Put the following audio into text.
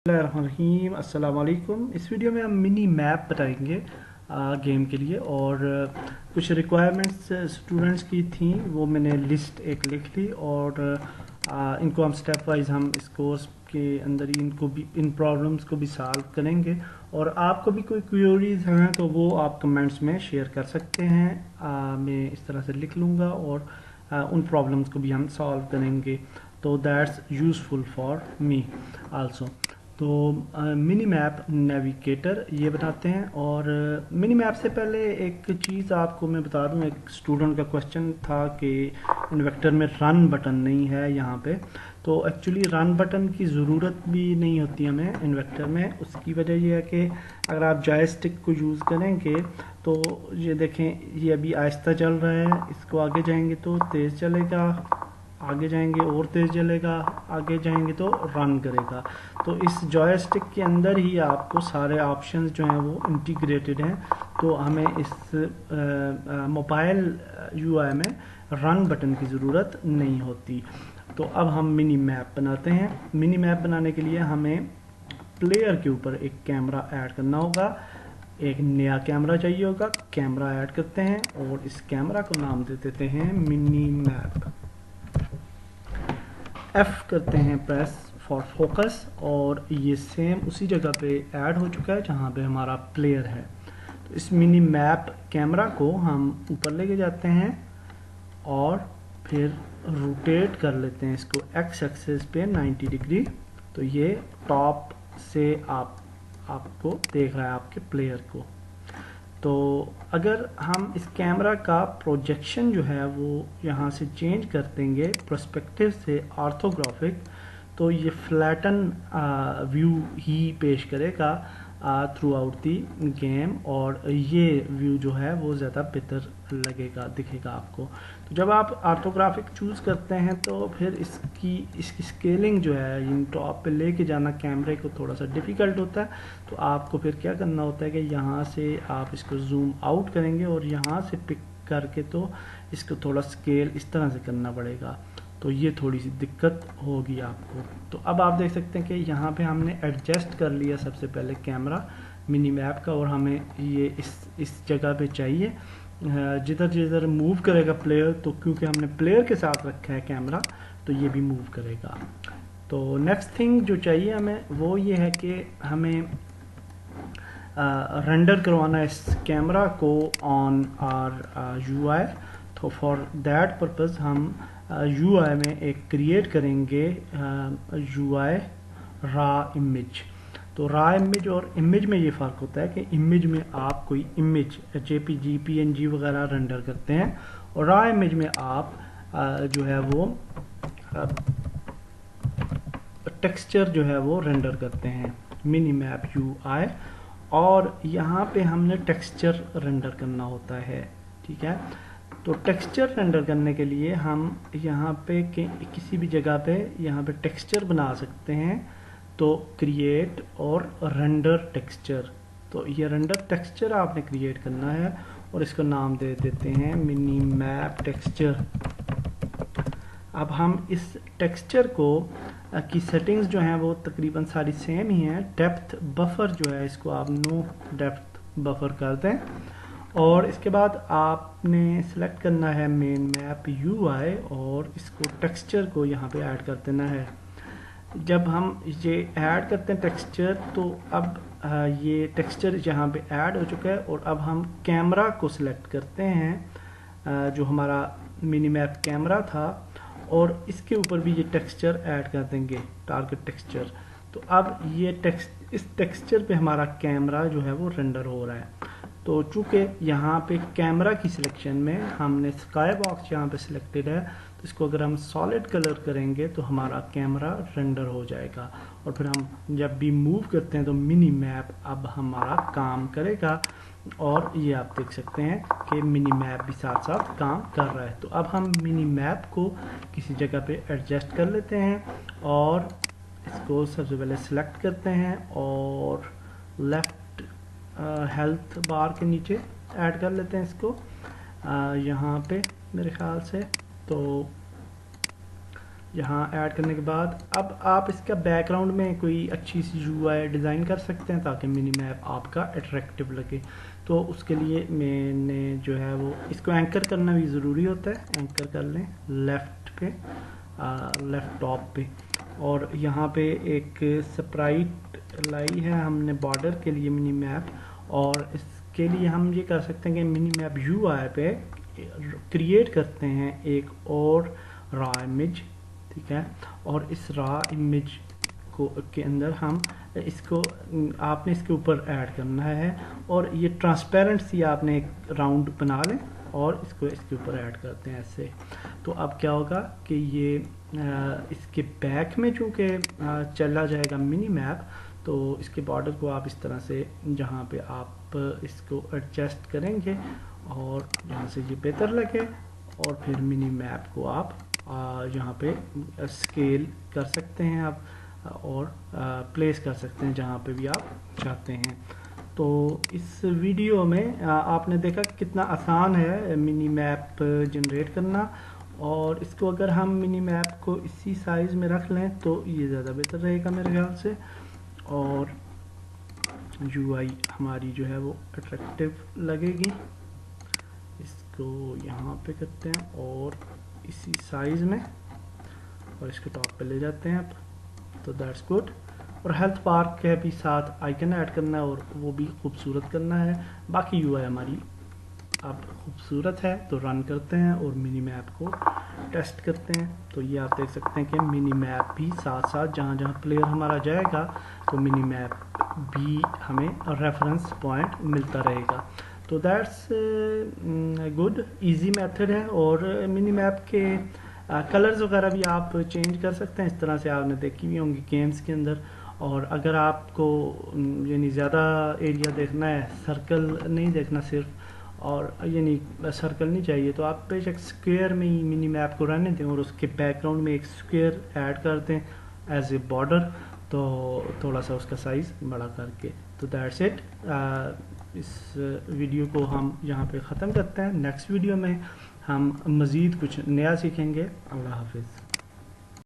रहीम अस्सलाम वालेकुम। इस वीडियो में हम मिनी मैप बताएंगे गेम के लिए और कुछ रिक्वायरमेंट्स स्टूडेंट्स की थी, वो मैंने लिस्ट एक लिख ली और इनको हम स्टेप वाइज हम इस कोर्स के अंदर ही इनको भी इन प्रॉब्लम्स को भी सॉल्व करेंगे। और आपको भी कोई क्वेरीज हैं तो वो आप कमेंट्स में शेयर कर सकते हैं। मैं इस तरह से लिख लूँगा और उन प्रॉब्लम्स को भी हम सॉल्व करेंगे, तो that's useful for me also. तो मिनी मैप नेविगेटर ये बताते हैं। और मिनी मैप से पहले एक चीज़ आपको मैं बता दूं, एक स्टूडेंट का क्वेश्चन था कि इन्वेक्टर में रन बटन नहीं है यहाँ पे। तो एक्चुअली रन बटन की ज़रूरत भी नहीं होती हमें इन्वेक्टर में। उसकी वजह यह है कि अगर आप जॉयस्टिक को यूज़ करेंगे तो ये देखें, ये अभी आहिस्ता चल रहा है, इसको आगे जाएंगे तो तेज़ चलेगा, आगे जाएंगे और तेज़ चलेगा, आगे जाएंगे तो रन करेगा। तो इस जॉयस्टिक के अंदर ही आपको सारे ऑप्शंस जो हैं वो इंटीग्रेटेड हैं। तो हमें इस मोबाइल यूआई में रन बटन की ज़रूरत नहीं होती। तो अब हम मिनी मैप बनाते हैं। मिनी मैप बनाने के लिए हमें प्लेयर के ऊपर एक कैमरा ऐड करना होगा, एक नया कैमरा चाहिए होगा। कैमरा ऐड करते हैं और इस कैमरा को नाम दे देते हैं मिनी मैप। F करते हैं प्रेस फॉर फोकस, और ये सेम उसी जगह पे ऐड हो चुका है जहाँ पे हमारा प्लेयर है। तो इस मिनी मैप कैमरा को हम ऊपर लेके जाते हैं और फिर रोटेट कर लेते हैं इसको एक्स एक्सिस पे 90 डिग्री। तो ये टॉप से आपको देख रहा है आपके प्लेयर को। तो अगर हम इस कैमरा का प्रोजेक्शन जो है वो यहाँ से चेंज कर देंगे पर्सपेक्टिव से ऑर्थोग्राफिक, तो ये फ्लैटन व्यू ही पेश करेगा थ्रू आउट दी गेम, और ये व्यू जो है वो ज़्यादा बेहतर लगेगा, दिखेगा आपको। तो जब आप ऑर्थोग्राफिक चूज़ करते हैं तो फिर इसकी स्केलिंग जो है इन टॉप पे लेके जाना कैमरे को थोड़ा सा डिफ़िकल्ट होता है। तो आपको फिर क्या करना होता है कि यहाँ से आप इसको जूम आउट करेंगे और यहाँ से पिक करके तो इसको थोड़ा स्केल इस तरह से करना पड़ेगा। तो ये थोड़ी सी दिक्कत होगी आपको। तो अब आप देख सकते हैं कि यहाँ पे हमने एडजस्ट कर लिया सबसे पहले कैमरा मिनी मैप का, और हमें ये इस जगह पे चाहिए। जिधर जिधर मूव करेगा प्लेयर, तो क्योंकि हमने प्लेयर के साथ रखा है कैमरा तो ये भी मूव करेगा। तो नेक्स्ट थिंग जो चाहिए हमें वो ये है कि हमें रेंडर करवाना है इस कैमरा को ऑन आर यूआई। तो फॉर दैट पर्पस हम यूआई में एक क्रिएट करेंगे यूआई रा इमेज। तो रा इमेज और इमेज में ये फ़र्क होता है कि इमेज में आप कोई इमेज जेपीजी पीएनजी वगैरह रेंडर करते हैं, और रा इमेज में आप जो है वो टेक्सचर जो है वो रेंडर करते हैं मिनी मैप यूआई। और यहाँ पे हमने टेक्सचर रेंडर करना होता है, ठीक है। तो टेक्सचर रेंडर करने के लिए हम यहाँ पे किसी भी जगह पे यहाँ पे टेक्सचर बना सकते हैं। तो क्रिएट और रेंडर टेक्सचर, तो ये रेंडर टेक्सचर आपने क्रिएट करना है और इसको नाम दे देते हैं मिनी मैप टेक्सचर। अब हम इस टेक्सचर को की सेटिंग्स जो हैं वो तकरीबन सारी सेम ही हैं। डेप्थ बफर जो है इसको आप नो डेप्थ बफर कर दें, और इसके बाद आपने सेलेक्ट करना है मेन मैप यूआई और इसको टेक्सचर को यहाँ पे ऐड कर देना है। जब हम ये ऐड करते हैं टेक्सचर, तो अब ये टेक्सचर यहाँ पे ऐड हो चुका है, और अब हम कैमरा को सिलेक्ट करते हैं जो हमारा मिनी मैप कैमरा था, और इसके ऊपर भी ये टेक्सचर ऐड कर देंगे टारगेट टेक्सचर। तो अब ये इस टेक्सचर पे हमारा कैमरा जो है वो रेंडर हो रहा है। तो चूँकि यहाँ पे कैमरा की सिलेक्शन में हमने स्काई बॉक्स यहाँ पे सिलेक्टेड है, तो इसको अगर हम सॉलिड कलर करेंगे तो हमारा कैमरा रेंडर हो जाएगा, और फिर हम जब भी मूव करते हैं तो मिनी मैप अब हमारा काम करेगा। और ये आप देख सकते हैं कि मिनी मैप भी साथ साथ काम कर रहा है। तो अब हम मिनी मैप को किसी जगह पे एडजस्ट कर लेते हैं और इसको सबसे पहले सिलेक्ट करते हैं और लेफ्ट हेल्थ बार के नीचे ऐड कर लेते हैं इसको यहाँ पे मेरे ख्याल से। तो یہاں ایڈ کرنے کے بعد اب آپ اس کا بیک گراؤنڈ میں کوئی اچھی سی یو آئی ڈیزائن کر سکتے ہیں تاکہ منی میپ آپ کا اٹریکٹیو لگے. تو اس کے لیے میں نے جو ہے وہ اس کو اینکر کرنا بھی ضروری ہوتا ہے. اینکر کر لیں لیفٹ پہ، لیفٹ ٹاپ پہ، اور یہاں پہ ایک سپرائٹ لائی ہے ہم نے بارڈر کے لیے منی میپ، اور اس کے لیے ہم یہ کر سکتے ہیں کہ منی میپ یو آئی پہ کریٹ کرتے ہیں ایک اور را امیج. ٹھیک ہے، اور اس را امیج کو کے اندر ہم اس کو آپ نے اس کے اوپر ایڈ کرنا ہے، اور یہ ٹرانسپیرنٹ سی آپ نے ایک راؤنڈ بنا لیں اور اس کو اس کے اوپر ایڈ کرتے ہیں ایسے. تو اب کیا ہوگا کہ یہ اس کے بیک میں چونکہ چلا جائے گا منی میپ، تو اس کے بارڈر کو آپ اس طرح سے جہاں پہ آپ اس کو ایڈجسٹ کریں گے اور جہاں سے یہ بہتر لگے، اور پھر منی میپ کو آپ یہاں پہ اسکیل کر سکتے ہیں آپ اور پلیس کر سکتے ہیں جہاں پہ بھی آپ چاہتے ہیں. تو اس ویڈیو میں آپ نے دیکھا کتنا آسان ہے منی میپ جنریٹ کرنا، اور اس کو اگر ہم منی میپ کو اسی سائز میں رکھ لیں تو یہ زیادہ بہتر رہے گا میرے خیال سے، اور یو آئی ہماری جو ہے وہ اٹریکٹیو لگے گی. اس کو یہاں پہ کرتے ہیں اور اسی سائز میں، اور اس کو ٹاپ پہ لے جاتے ہیں اب. تو دیٹس گڈ. اور ہیلتھ پارک کے بھی ساتھ آئیکن ایڈ کرنا ہے اور وہ بھی خوبصورت کرنا ہے. باقی یو آئی ہماری اب خوبصورت ہے. تو رن کرتے ہیں اور منی میپ کو ٹیسٹ کرتے ہیں. تو یہ آپ دیکھ سکتے ہیں کہ منی میپ بھی ساتھ ساتھ جہاں جہاں پلیئر ہمارا جائے گا تو منی میپ بھی ہمیں ریفرنس پوائنٹ ملتا رہے گا. تو دیٹس گڈ ایزی میتھڈ ہے. اور منی میپ کے کلرز وغیرہ بھی آپ چینج کر سکتے ہیں. اس طرح سے آپ نے دیکھی بھی ہوں گی گیمز کے اندر. اور اگر آپ کو یعنی زیادہ ایریا دیکھنا ہے، سرکل نہیں دیکھنا صرف، اور یعنی سرکل نہیں چاہیے، تو آپ بے شک اسکوئر میں ہی منی میپ کو رہنے دیں اور اس کے بیک گراؤنڈ میں ایک اسکوئر ایڈ کر دیں ایز اے بارڈر، تو تھوڑا سا اس کا سائز بڑا کر کے. تو دیٹس اٹ. اس ویڈیو کو ہم یہاں پہ ختم کرتے ہیں. نیکسٹ ویڈیو میں ہم مزید کچھ نیا سیکھیں گے. اللہ حافظ.